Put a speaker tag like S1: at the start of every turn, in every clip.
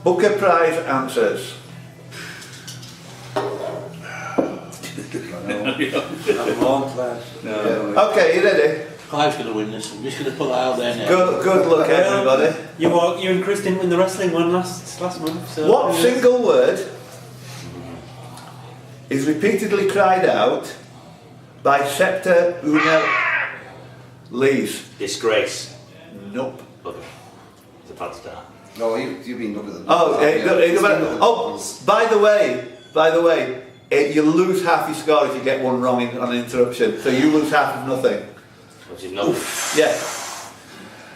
S1: Booker Prize answers. Okay, you ready?
S2: Clive's going to win this. I'm just going to put that out there now.
S1: Good luck, everybody.
S3: You and Chris didn't win the wrestling one last month. So
S1: What single word is repeatedly cried out by Scepter Unel Lees?
S4: Disgrace.
S1: Nope.
S4: Bugger. It's a bad start.
S5: No, you've been looking at them.
S1: By the way, you lose half your score if you get one wrong on an interruption. So you lose half of nothing.
S4: Which is nothing.
S1: Yeah.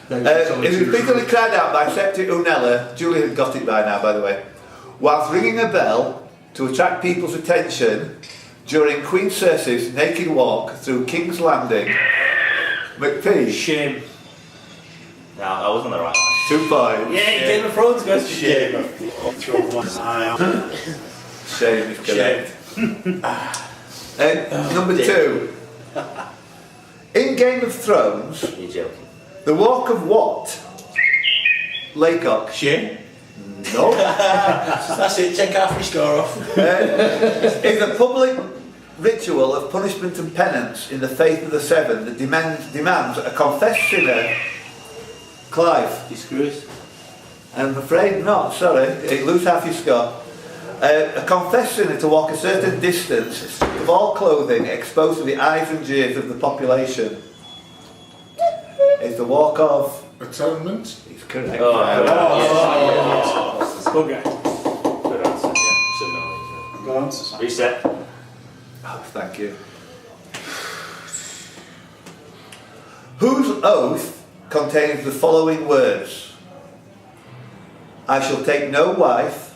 S1: It is repeatedly cried out by Septi Unella, Julie had got it by now by the way, whilst ringing a bell to attract people's attention during Queen Cersei's naked walk through King's Landing. McP.
S3: Shame.
S4: No, I wasn't the right one.
S1: 2 points.
S3: Yeah, Game of Thrones goes to shame.
S1: Shame is correct. Number 2. In Game of Thrones,
S4: You're joking.
S1: the walk of what? Laycock.
S2: Shame.
S1: No.
S2: That's it, take half your score off.
S1: Is a public ritual of punishment and penance in the faith of the Seven that demands a confessed sinner. Clive.
S2: Disgrace.
S1: I'm afraid not, sorry. You lose half your score. A confessed sinner to walk a certain distance, stripped of all clothing, exposed to the eyes and jeers of the population. Is the walk of
S6: Atonement.
S1: It's correct.
S3: Bugger.
S4: Good answer, yeah. Similar.
S6: Go on to Sam.
S4: Reset.
S1: Oh, thank you. Whose oath contains the following words? I shall take no wife,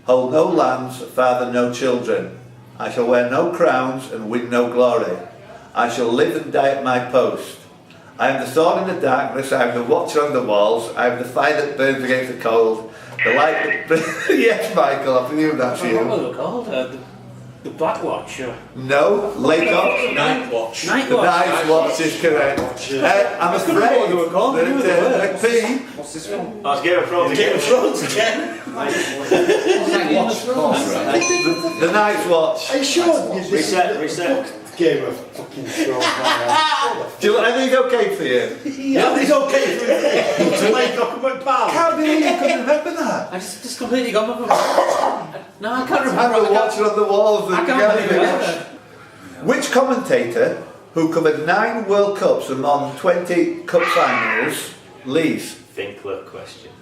S1: hold no lands, father no children. I shall wear no crowns and win no glory. I shall live and die at my post. I am the sword in the darkness, I am the watcher on the walls, I am the fire that burns against the cold, the light that yes, Michael, I knew that's
S3: What
S1: you.
S3: were they called? The Black Watch.
S1: No, Laycock.
S2: Night watch.
S3: Night
S1: The
S3: Watch.
S1: Night Watch is correct. I'm afraid
S3: what they were called, I knew the
S1: that
S3: words.
S1: McPhee.
S6: What's this one?
S4: Oh, it's Game of Thrones
S2: Game
S4: again.
S2: of Thrones again.
S1: The Night's Watch.
S6: Are you sure?
S4: Reset.
S6: Game of fucking Thrones.
S1: Do you, I think it's okay for you?
S2: Yeah, it's okay for me. To Laycock and McPartland.
S1: How do you can remember that?
S3: I just completely got my. No, I can't
S1: I'm
S3: remember.
S1: the watcher on the walls.
S3: I can't believe it.
S1: Which commentator, who covered 9 World Cups among 20 Cup finals, leaves?
S4: Thinkler question.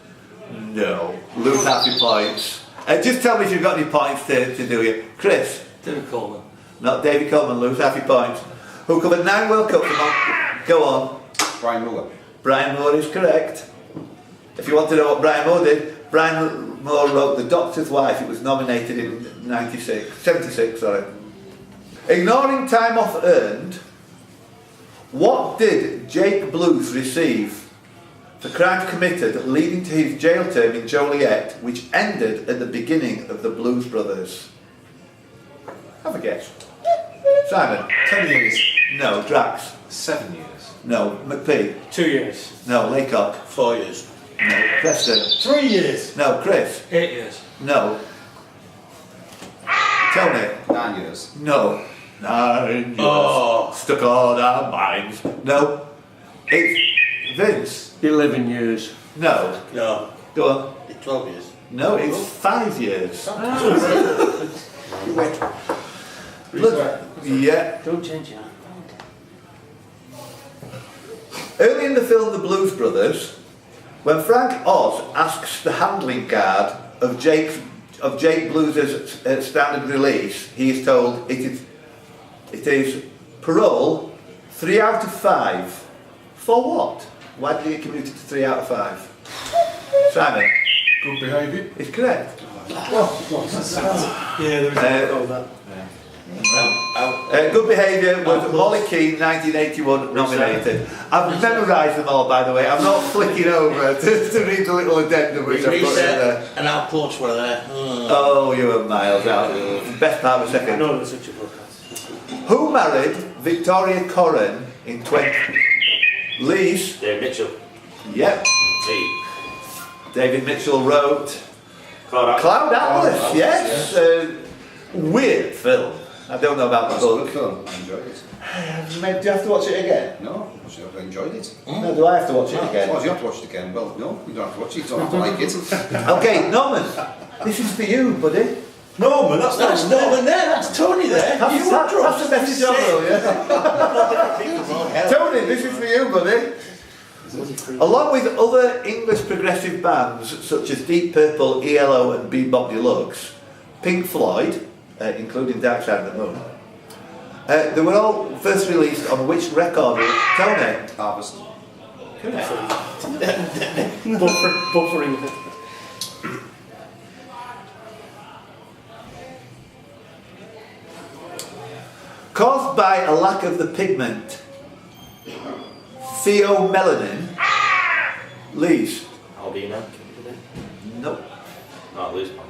S1: No. Lose half your points. Just tell me if you've got any points to do it. Chris?
S3: David Coleman.
S1: Not David Coleman, lose half your points. Who covered 9 World Cups among... Go on.
S5: Brian Moore.
S1: Brian Moore is correct. If you want to know what Brian Moore did, Brian Moore wrote The Doctor's Wife. It was nominated in 76, sorry. Ignoring time off earned, what did Jake Blues receive for crimes committed leading to his jail term in Joliet, which ended at the beginning of the Blues Brothers? Have a guess. Simon?
S6: 10 years.
S1: No. Drax?
S6: 7 years.
S1: No. McPhee?
S3: 2 years.
S1: No. Laycock?
S2: 4 years.
S1: No. Preston?
S6: 3 years.
S1: No. Chris?
S3: 8 years.
S1: No. Tony?
S5: 9 years.
S1: No. 9 years.
S2: Oh.
S1: Stuck on our minds. No. It's Vince?
S2: 11 years.
S1: No.
S2: No.
S1: Go on.
S2: 12 years.
S1: No, it's 5 years. Look, yeah.
S3: Don't change that.
S1: Early in the film The Blues Brothers, when Frank Oz asks the handling guard of Jake Blues' standard release, he is told it is parole 3 out of 5. For what? Why did he get commuted to 3 out of 5? Simon?
S6: Good behaviour.
S1: It's correct.
S3: Yeah, there was called that.
S1: Good Behaviour was Molly Keane, 1981, nominated. I've memorised them all, by the way. I'm not flicking over to read the little addendum which I put in there.
S2: And our ports were there.
S1: Oh, you were miles out. Best part of a
S3: I
S1: second.
S3: know there's such a podcast.
S1: Who married Victoria Corrin in 20... Lees?
S4: David Mitchell.
S1: Yep.
S4: Me.
S1: David Mitchell wrote Cloud Atlas, yes. Weird film. I don't know about the
S5: That's a good
S1: book.
S5: film. I enjoyed it.
S1: Maybe do you have to watch it again?
S5: No, I enjoyed it.
S1: No, do I have to watch it again?
S5: Oh, you have to watch it again. Well, no, you don't have to watch it. You don't have to like it.
S1: Okay, Norman, this is for you, buddy.
S2: Norman, that's Norman there, that's Tony there.
S1: That's a message on, yeah. Tony, this is for you, buddy. Along with other English progressive bands such as Deep Purple, ELO and Bebop Deluxe, Pink Floyd, including Dark Side of the Moon, they were all first released on which record? Tony?
S5: Harvest.
S3: Buffering.
S1: Caused by a lack of the pigment theomelanin, Lees.
S4: Albino.
S1: Nope.
S4: Oh, lose my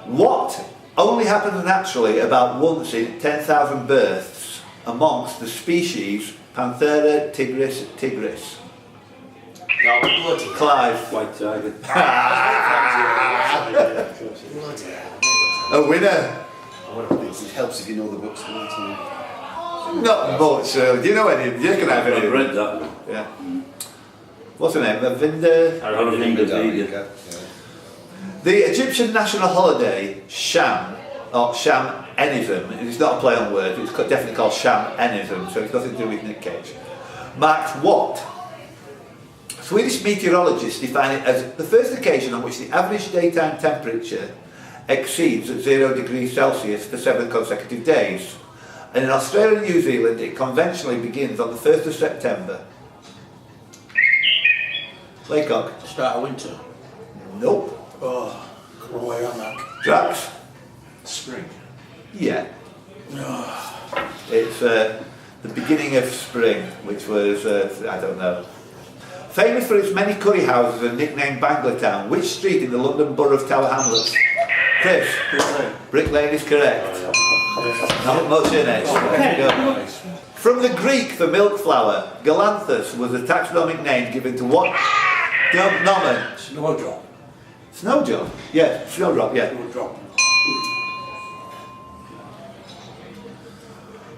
S1: What only happens naturally about once in 10,000 births amongst the species Panthera tigris? Clive.
S3: White tiger.
S1: A winner.
S5: It helps if you know the books. Doesn't it?
S1: Not much. Do you know any? You can have
S3: I've
S1: any.
S3: read that.
S1: Yeah. What's her name? Vinda.
S5: Yeah.
S1: The Egyptian national holiday, Sham, or Sham-enism, and it's not a play on words, it's definitely called Sham-enism, so it's nothing to do with Nick Cage, marked what? Swedish meteorologists define it as the first occasion on which the average daytime temperature exceeds 0 degrees Celsius for 7 consecutive days. And in Australia and New Zealand, it conventionally begins on the 1st of September. Laycock?
S2: Start of winter.
S1: Nope.
S2: Oh, come away on that.
S1: Drax?
S6: Spring.
S1: Yeah. It's the beginning of spring, which was, I don't know. Famous for its many curry houses and nicknamed Banglertown, which street in the London Borough of Tower Hamlets? Chris? Brick Lane is correct. Not much in it. There you go. From the Greek for milk flour, Galanthus was a taxonomic name given to what? Norman?
S2: Snowdrop.
S1: Snowdrop? Yeah, snowdrop, yeah.
S2: Snowdrop.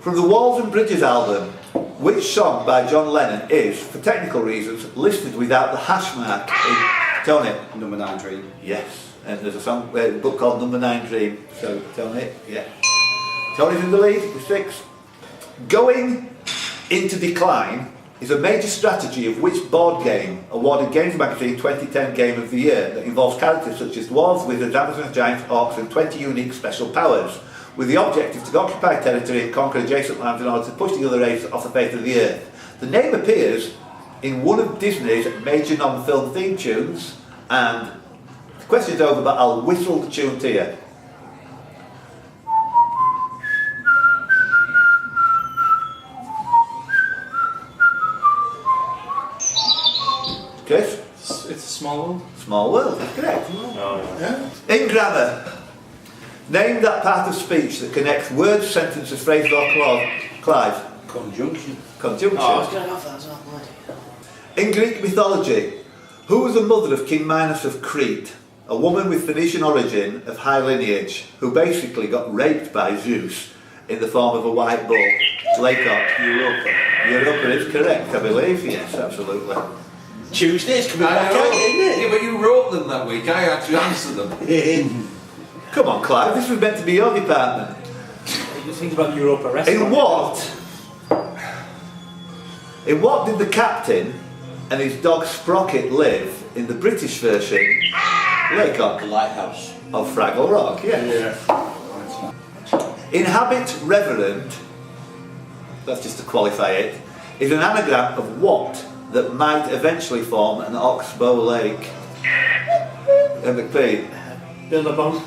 S1: From the Walls and Bridges album, which song by John Lennon is, for technical reasons, listed without the hash mark in Tony?
S5: Number 9 Dream.
S1: Yes, and there's a book called Number 9 Dream, so Tony, yeah. Tony's in the lead with 6. Going into decline is a major strategy of which board game awarded Games Magazine 2010 Game of the Year that involves characters such as dwarves, wizards, amazons, giants, orcs and 20 unique special powers, with the objective to occupy territory and conquer adjacent lands in order to push the other race off the face of the earth. The name appears in one of Disney's major non-film theme tunes, and the question's over, but I'll whistle the tune to you. Chris?
S3: It's a small one.
S1: Small world, that's correct.
S4: Oh, yeah.
S1: In grammar, name that part of speech that connects words, sentences, phrases or clause. Clive?
S2: Conjunction.
S1: Conjunction.
S2: Oh, I was going to have that as well.
S1: In Greek mythology, who was the mother of King Minos of Crete? A woman with Phoenician origin of high lineage who basically got raped by Zeus in the form of a white bull. Laycock.
S3: Europa.
S1: Europa is correct, I believe. Yes, absolutely.
S2: Tuesday's coming back
S6: know.
S2: out, isn't
S6: Yeah, but you wrote them that week. I had to answer them.
S2: it?
S1: Come on, Clive, this was meant to be your department.
S3: You think about Europa wrestling.
S1: In what did the captain and his dog Sprocket live in the British version? Laycock.
S2: Lighthouse.
S1: Of Fraggle Rock, yeah. Inhabit reverend, that's just to qualify it, is an anagram of what that might eventually form an oxbow lake? McP.
S3: Billabong.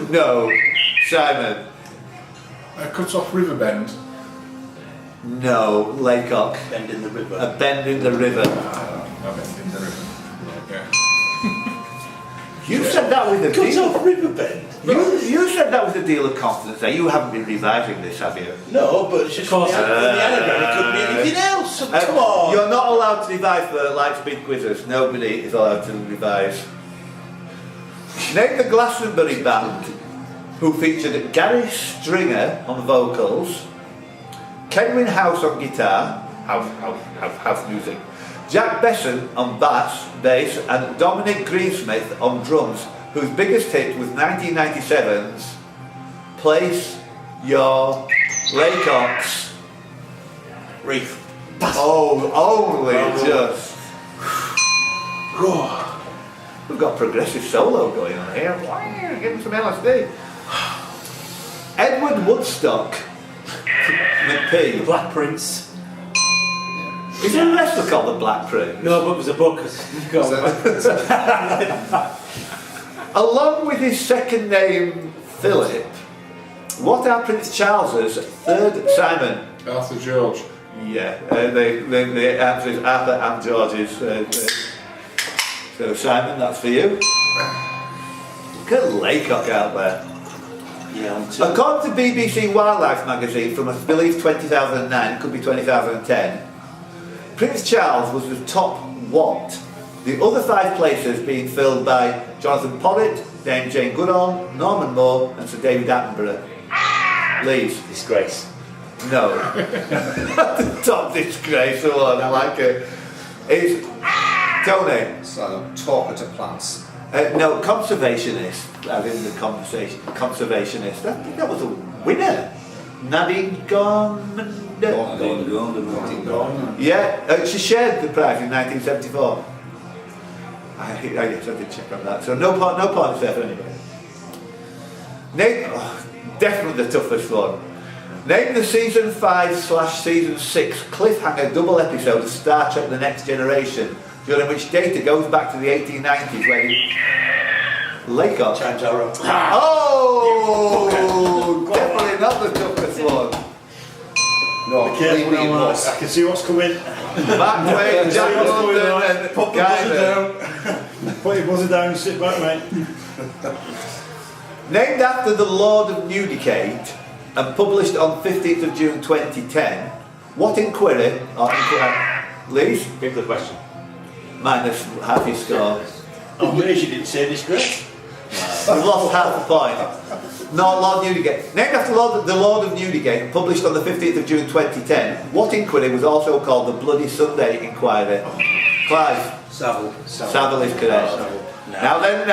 S1: No. Simon.
S6: Cut off Riverbend.
S1: No. Laycock.
S2: Bend in the river.
S1: A bend in the river.
S6: I bet in the river. Yeah.
S1: You said that with a
S2: Cut
S1: deal.
S2: off Riverbend.
S1: You said that with a deal of confidence there. You haven't been revising this, have you?
S2: No, but it's just
S3: Of course.
S2: the anagram. It could be anything else. Come on.
S1: You're not allowed to revise for LightSpeed quizzes. Nobody is allowed to revise. Name the Glastonbury band who featured Gary Stringer on vocals, Kenwyn House on guitar, house music, Jack Besson on bass, and Dominic Greensmith on drums, whose biggest hit was 1997's Place Your Laycocks.
S2: Reef.
S1: Oh, only just. We've got progressive solo going on here. Give him some LSD. Edward Woodstock McP.
S3: Black Prince.
S1: Is there a wrestler called the Black Prince?
S3: No, but it was a book. Go on.
S1: Along with his second name, Philip, what are Prince Charles's third Simon?
S6: Arthur George.
S1: Yeah, the answer is Arthur and George's. So Simon, that's for you. Look at Laycock out there.
S2: Yeah,
S1: According to BBC Wildlife magazine from I believe 2009, it could be 2010, Prince Charles was the top what? The other 5 places being filled by Jonathan Porritt, Dame Jane Goodall, Norman Moore and Sir David Attenborough. Leave.
S2: Disgrace.
S1: No. The top disgrace one, I like it. It's Tony.
S5: So, talker to plants.
S1: No, conservationist, as in the conservationist. That was a winner. Nadine Gorman. Yeah, she shared the prize in 1974. Yes, I did check on that. So no points there for anybody. Name, definitely the toughest one. Name the season 5/season 6 cliffhanger double episode of Star Trek: The Next Generation, during which Data goes back to the 1890s when Laycock.
S2: James Arrow.
S1: Oh, definitely not the toughest one.
S5: No, leave me in
S2: I
S5: peace.
S2: can see what's coming.
S1: Mark Twain, Jack London, and
S2: Put the
S1: Guy
S2: buzzer
S1: there.
S2: down. Put your buzzer down and sit back, mate.
S1: Named after the Lord of Newdicate and published on 15th of June 2010, what inquiry, Lees,
S4: Give the question.
S1: minus half your score.
S2: I'm amazed you didn't say disgrace.
S1: We've lost half a point. No, Lord Newdicate. Named after the Lord of Newdicate, published on the 15th of June 2010, what inquiry was also called the Bloody Sunday Inquiry? Clive.
S2: Savile.
S1: Savile is correct.
S2: Savile.
S1: Now then.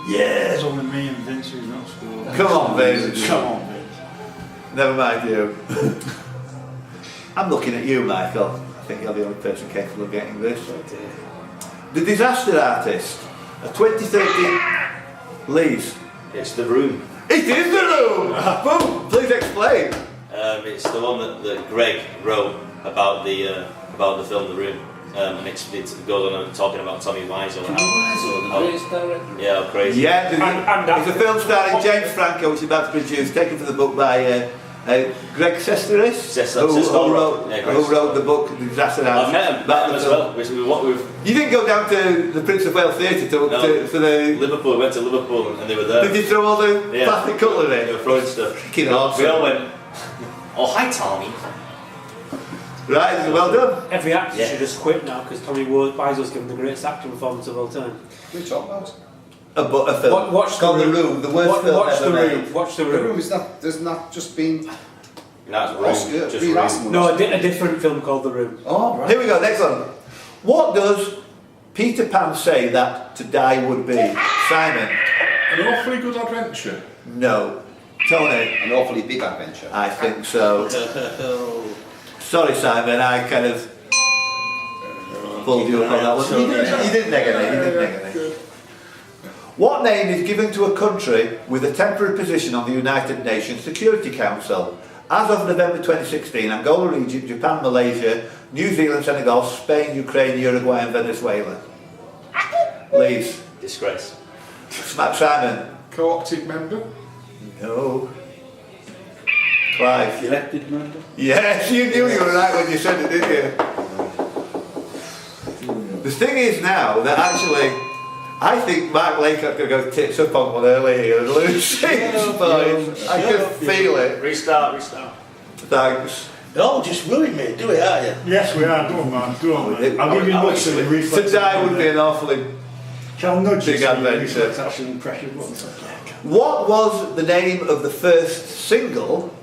S2: Yeah, it's only me and Vince who's not scored.
S1: Come on, Vince.
S2: Come on, Vince.
S1: Never mind you. I'm looking at you, Michael. I think you're the only person capable of getting this. The Disaster Artist, a 2013 Lees.
S4: It's The Room.
S1: It is The Room! Boom! Please explain.
S4: It's the one that Greg wrote about the film The Room. And it goes on talking about Tommy Wiseau.
S6: The greatest director.
S4: Yeah, how crazy.
S1: Yeah,
S3: And
S1: it's a film starring James Franco, which is about to be produced, taken from the book by Greg Sesteris, who wrote the book The Disaster Artist.
S4: I've met him as well.
S1: You didn't go down to the Prince of Wales Theatre for the...
S4: Liverpool. We went to Liverpool and they were there.
S1: Did you throw all the plastic cutlery
S4: They
S1: in?
S4: were throwing stuff.
S1: Freaking awesome.
S4: We all went, oh, hi, Tommy.
S1: Right, well done.
S3: Every actor should just quit now because Tommy Wiseau's given the greatest acting performance of all time.
S5: What are you talking about?
S1: A film.
S3: Watch
S1: called
S3: The
S1: The Room, the worst film
S3: Watch
S1: ever
S3: The
S1: made.
S3: Room. Watch The
S5: The
S3: Room.
S5: room is not, there's not just been
S4: That's
S5: Oscar,
S4: Room. Just
S5: Brie
S4: Room.
S5: Larson.
S3: No, a different film called The Room.
S5: Oh, right.
S1: Here we go, next one. What does Peter Pan say that to die would be? Simon?
S6: An awfully good adventure.
S1: No. Tony?
S5: An awfully big adventure.
S1: I think so. Sorry, Simon, I kind of pulled you up on that one. You didn't negate. What name is given to a country with a temporary position on the United Nations Security Council? As of November 2016, Angola, Egypt, Japan, Malaysia, New Zealand, Senegal, Spain, Ukraine, Uruguay and Venezuela. Lees.
S4: Disgrace.
S1: Smack Simon.
S6: Co-opted member.
S1: No. Clive.
S2: Elected member.
S1: Yes, you knew you were right when you said it, didn't you? The thing is now that actually, I think Mark Laycock could go tits up on one early here and lose 6 points. I can feel it.
S4: Restart.
S1: Thanks.
S2: Oh, just ruin me. Do it, are you?
S7: Yes, we are. Go on, man. Go on, man. I'll give you nuts and reflex.
S1: To die would be an awfully
S7: Shall nudge
S1: big
S7: you so you
S1: adventure.
S7: reflex action and pressure buttons.
S1: What was the name of the first single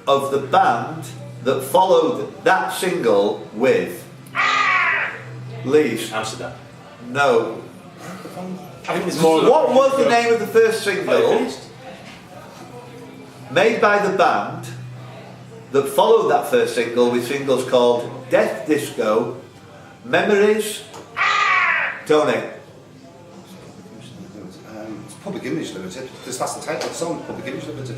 S1: of the band that followed that single with Leeds?
S4: Amsterdam.
S1: No.
S3: I think there's more.
S1: What was the name of the first single made by the band that followed that first single with singles called Death Disco, Memories? Tony.
S5: It's Public Image Limited, because that's the title of the song, Public Image Limited.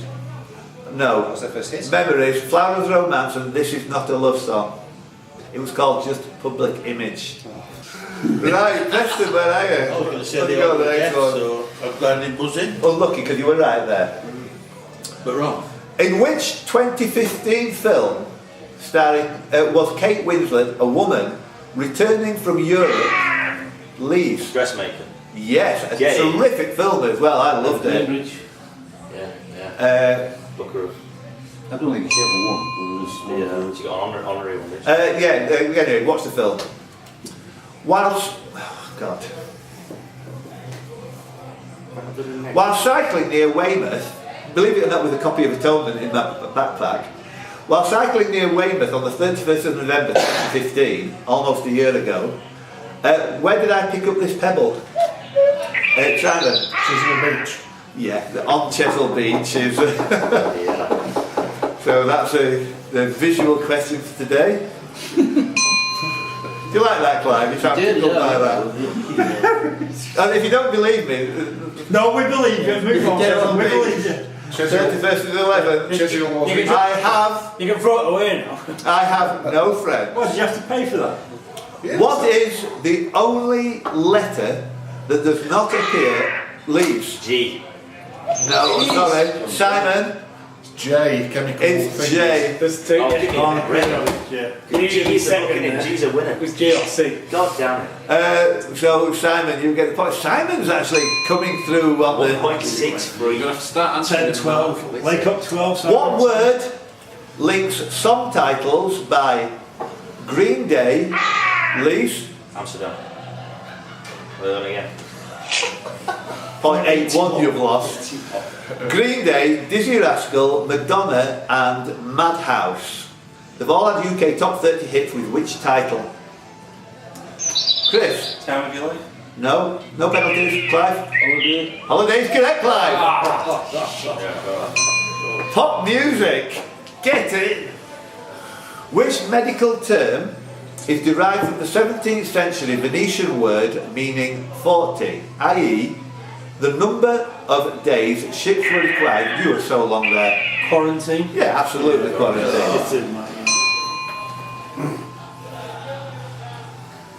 S5: That
S1: No.
S5: was their first hit.
S1: Memories, Flower of Romance, and This Is Not a Love Song. It was called just Public Image. Right, Preston, where are you?
S2: I was going to say
S1: Let's
S2: the
S1: go to
S2: old
S1: the next
S2: death,
S1: one.
S2: so I'm glad I didn't buzz in.
S1: Unlucky, because you were right there.
S2: But wrong.
S1: In which 2015 film starring was Kate Winslet, a woman returning from Europe, leaves?
S4: Dressmaker.
S1: Yes, a
S4: Gay.
S1: terrific film as well. I loved it.
S3: Cambridge.
S4: Yeah. Buckaroo.
S8: I don't think she ever won.
S4: Yeah. She got an honorary one. didn't she?
S1: Anyway, watch the film. Whilst, oh God. While cycling near Weymouth, believe it or not, with a copy of Atonement in that backpack. While cycling near Weymouth on the 31st of November 2015, almost a year ago, where did I pick up this pebble? Simon.
S7: Chisel Beach.
S1: Yeah, on Chesil Beach is.
S4: Yeah.
S1: So that's the visual question for today. Do you like that, Clive? You sound picked up by that. And if you don't believe me,
S7: No, we believe you. Move on.
S1: Chisel
S7: We
S1: Beach.
S7: believe you.
S1: 31st of the 11th.
S6: Chisel was
S3: You can-
S1: I
S3: You can throw it away now.
S1: have no friends.
S7: What, did you have to pay for that?
S1: What is the only letter that does not appear leaves?
S4: G.
S1: No, sorry. Simon,
S6: J, chemical
S1: it's
S6: things.
S1: J.
S3: There's two.
S4: Oh, give me a break.
S3: Yeah.
S4: G's
S3: second
S4: in.
S3: there.
S4: G's a winner.
S3: It was G or C.
S4: God damn it.
S1: So Simon, you get the point. Simon's actually coming through on the.
S4: 1.63.
S8: You're going to have to start answering
S7: 10, 12. Laycock 12. so-
S1: What word links song titles by Green Day, Lease,
S4: Amsterdam. Well done again.
S1: 0.81 you've lost. Green Day, Dizzy Rascal, Madonna and Madhouse. They've all had UK top 30 hits with which title? Chris?
S3: Time of your life.
S1: No? No penalties? Clive?
S3: Holiday.
S1: Holiday's correct, Clive. Pop music. Get it? Which medical term is derived from the 17th century Venetian word meaning 40, i.e. the number of days ships were required. You were so long there.
S3: Quarantine.
S1: Yeah, absolutely quarantine.
S7: It's in, mate, yeah.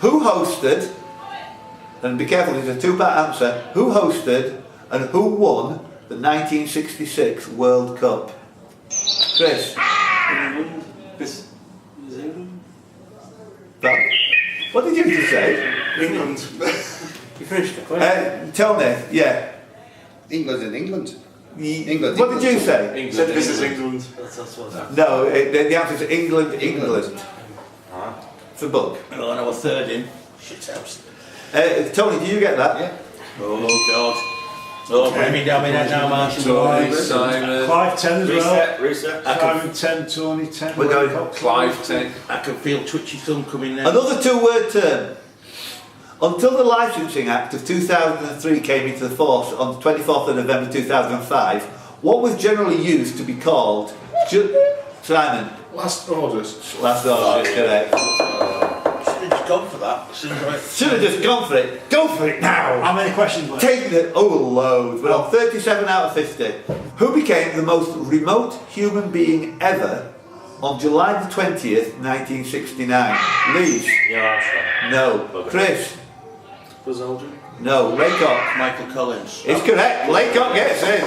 S1: Who hosted, and be careful, it's a two-part answer, who hosted and who won the 1966 World Cup? Chris?
S3: England. This is England.
S1: That- What did you just say?
S3: England. You finished the question.
S1: Tony, yeah.
S5: England in England.
S1: England. What did you say?
S3: England. Said this is England. That's what.
S1: No, the answer is England, England. It's a book.
S2: Oh, and I was third in. Shit house.
S1: Tony, do you get that?
S5: Yeah.
S2: Oh, God. Oh, bring me down with that now, man.
S6: Tony, Simon,
S7: Clive 10 as well.
S4: Reset.
S7: Simon 10, Tony 10.
S1: We're going
S7: Laycock
S6: Clive 10.
S2: I can feel twitchy thumb coming now.
S1: Another two-word term. Until the Licensing Act of 2003 came into force on the 24th of November 2005, what was generally used to be called... Simon,
S6: Last orders.
S1: last order is correct.
S2: Should have just gone for that.
S1: Should have just gone for it. Go for it now!
S7: How many questions left?
S1: Take the... Oh, loads. We're on 37 out of 50. Who became the most remote human being ever on July the 20th, 1969? Leeds?
S4: Neil Armstrong.
S1: No. Chris?
S3: Buzz Aldrin.
S1: No. Laycock?
S2: Michael Collins.
S1: It's correct. Laycock gets in.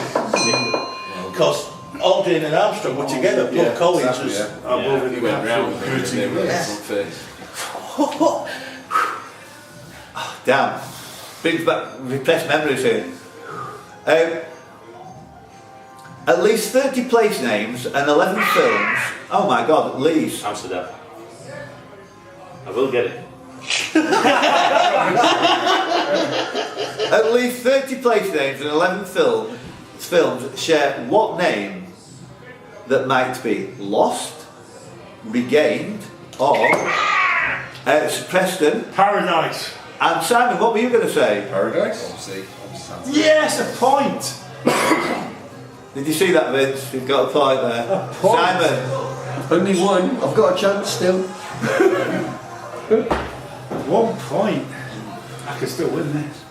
S2: Because Aldrin and Armstrong were together. Paul Collins
S5: exactly,
S2: was...
S5: yeah.
S6: He went round with it, didn't he?
S1: Damn. Brings back repressed memories here. At least 30 place names and 11 films. Oh my God, Leeds.
S4: Amsterdam. I will get it.
S1: At least 30 place names and 11 films share what name that might be lost, regained, or Preston.
S7: Paradise.
S1: And Simon, what were you going to say?
S6: Paradise?
S5: Obviously.
S7: Yes, a point.
S1: Did you see that, Vince? You've got a point there.
S8: point.
S1: Simon.
S8: Only one. I've got a chance still.
S7: 1 point. I could still win this.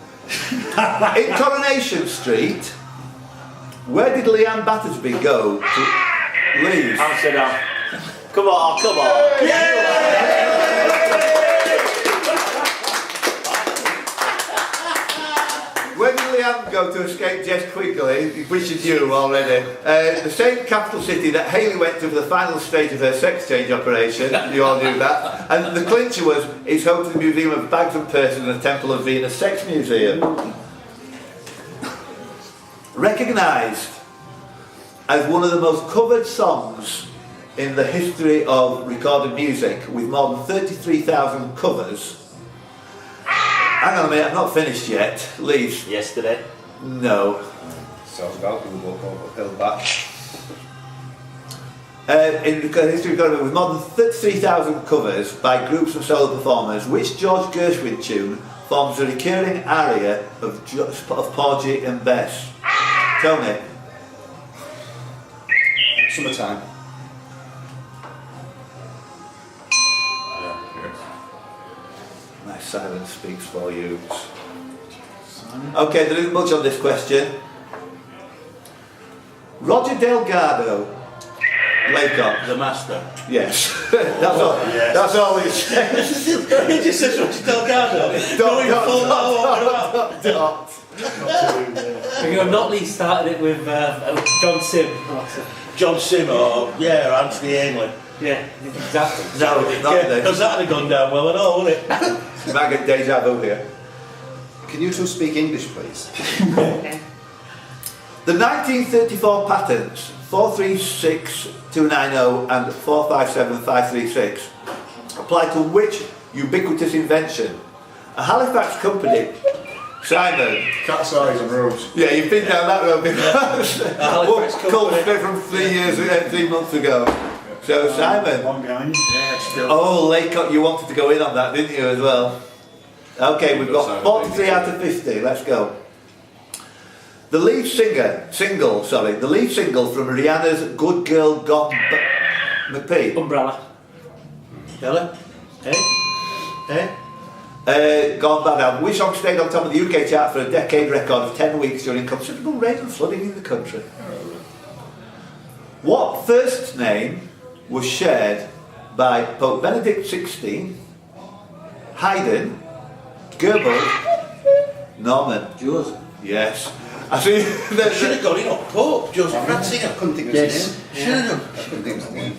S1: In Coronation Street, where did Leanne Battersby go to leave?
S4: Amsterdam. Come on, come on.
S1: Where did Leanne go to escape Jess quickly, which is you already? The same capital city that Hayley went to for the final stage of her sex change operation. You all knew that. And the clincher was, it's home to the Museum of Bags and Purses and the Temple of Venus Sex Museum. Recognised as one of the most covered songs in the history of recorded music, with more than 33,000 covers. Hang on a minute, I've not finished yet. Leave.
S4: Yesterday.
S1: No.
S5: Sounds about people uphill back.
S1: In the history recorded with more than 33,000 covers by groups and solo performers, which George Gershwin tune forms a recurring aria of Porgy and Bess? Tony.
S5: Summertime.
S1: My silence speaks for you. Okay, there isn't much on this question. Roger Delgado, Laycock.
S2: The master.
S1: Yes, that's all.
S7: yes.
S1: That's all he says.
S2: He just says Roger Delgado. Going full
S1: Dot.
S3: Notley started it with John Sim.
S2: John Sim or Anthony Ainley.
S3: Yeah, exactly.
S2: Because that'd have gone down well at all, wouldn't it?
S1: You might get deja vu here.
S5: Can you two speak English, please?
S1: The 1934 patents 436290 and 457536 apply to which ubiquitous invention? A Halifax company. Simon.
S6: Cat's eyes and rose.
S1: Yeah, you've been down that road before.
S2: Halifax
S1: Called
S2: company.
S1: straight from 3 months ago. So Simon.
S7: One behind.
S2: Yeah, still.
S1: Oh, Laycock, you wanted to go in on that, didn't you, as well? Okay, we've got 43 out of 50. Let's go. The lead single from Rihanna's Good Girl Gone McPee.
S3: Umbrella.
S2: Ella?
S1: Gone Bad album. Which song stayed on top of the UK chart for a decade record of 10 weeks during considerable rain and flooding in the country? What first name was shared by Pope Benedict XVI, Haydn, Goebbels, Norman?
S8: Yours.
S1: Yes. I see.
S2: Should have got it up. Pope, Joseph Ratzinger.
S5: I couldn't think of
S8: Yes.
S5: his name.
S2: Should have done.
S5: I couldn't think of his name.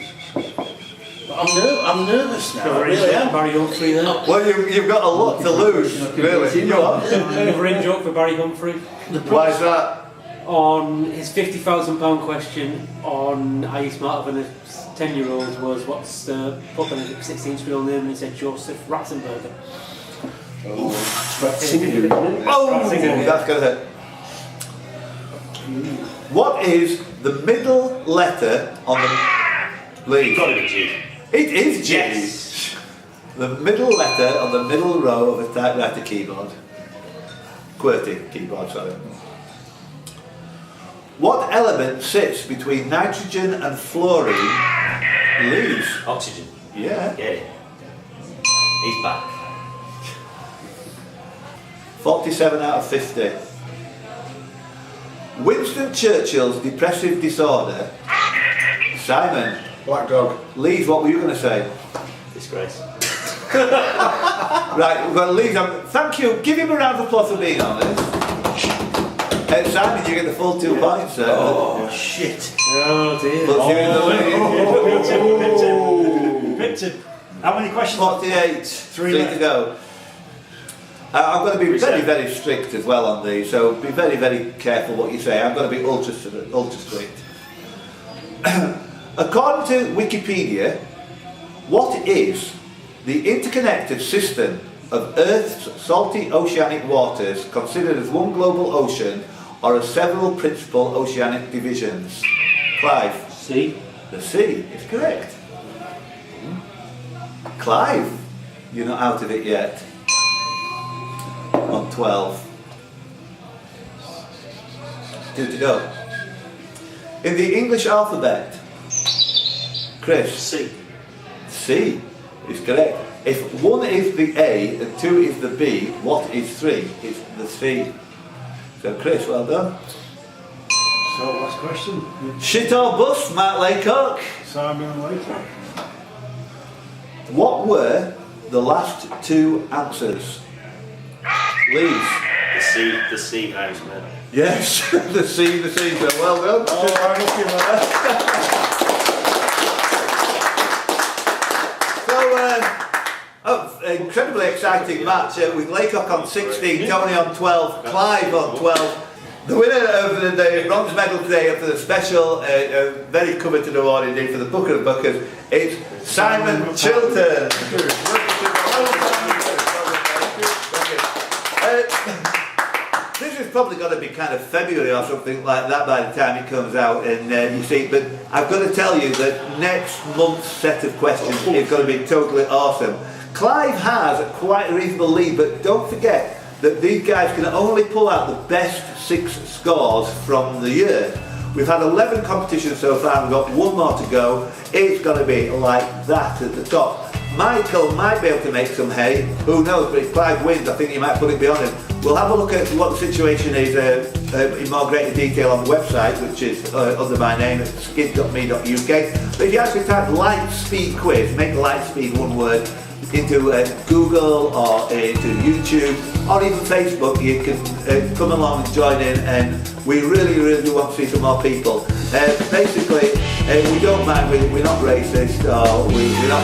S2: I'm nervous now, I really am.
S3: Barry Humphrey there.
S1: Well, you've got a lot to lose, really. You are.
S3: Another in joke for Barry Humphrey.
S1: Why is that?
S3: On his £50,000 question on Are You Smarter Than a 10-year-old was what's Pope Benedict XVI's real name, and he said Joseph Ratzenberger.
S1: Oh,
S3: Ratzinger,
S1: that's going to hurt. What is the middle letter on the leaf?
S4: Got to be G.
S1: It is G.
S4: Yes.
S1: The middle letter on the middle row of a typewriter keyboard. QWERTY keyboard, sorry. What element sits between nitrogen and fluorine? Leaves.
S4: Oxygen.
S1: Yeah.
S4: Get it. He's back.
S1: 47 out of 50. Winston Churchill's depressive disorder. Simon.
S6: Black dog.
S1: Leeds, what were you going to say?
S4: Disgrace.
S1: Right, we've got Leeds. Thank you. Give him a round of applause for being honest. Simon, you get the full 2 points there.
S2: Oh, shit.
S3: Oh dear.
S1: But you're in the lead.
S7: Victor. How many questions?
S1: 48. 3 to go. I'm going to be very, very strict as well on these, so be very, very careful what you say. I'm going to be ultra strict. According to Wikipedia, what is the interconnected system of Earth's salty oceanic waters considered as one global ocean or as several principal oceanic divisions? Clive?
S3: Sea.
S1: The sea is correct. Clive, you're not out of it yet. On 12. 2 to go. In the English alphabet, Chris?
S2: C.
S1: C is correct. If 1 is the A and 2 is the B, what is 3? It's the C. So Chris, well done.
S7: So, last question.
S1: Shit or bust, Matt Laycock?
S7: Simon Laycock.
S1: What were the last 2 answers? Leave.
S4: The sea, Irishman.
S1: Yes, the C, so well done.
S7: Oh, I'm looking at
S1: So, incredibly exciting match with Laycock on 16, Tony on 12, Clive on 12. The winner of the bronze medal today for the special, very coveted award indeed for the Booker of Bookers, it's Simon Chilton. This is probably going to be kind of February or something like that by the time it comes out, and you see, but I've got to tell you that next month's set of questions is going to be totally awesome. Clive has quite a reasonable lead, but don't forget that these guys can only pull out the best 6 scores from the year. We've had 11 competitions so far, we've got 1 more to go. It's going to be like that at the top. Michael might be able to make some hay, who knows, but if Clive wins, I think he might put it beyond him. We'll have a look at what the situation is in more greater detail on the website, which is under my name at skid.me.uk. But if you actually type LightSpeed quiz, make LightSpeed one word, into Google or into YouTube or even Facebook, you can come along and join in, and we really want to see some more people. Basically, we don't mind, we're not racist, or we're not,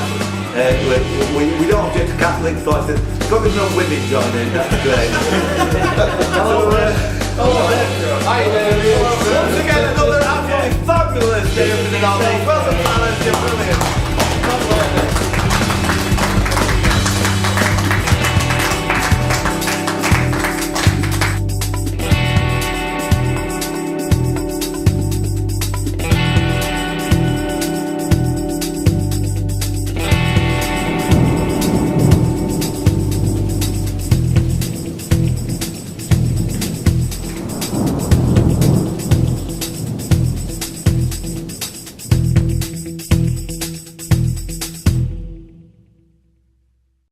S1: we don't object to Catholics, but as long as no women join in, that's great. Once again, another absolutely fabulous day of the North. Well done, Alan, you're brilliant.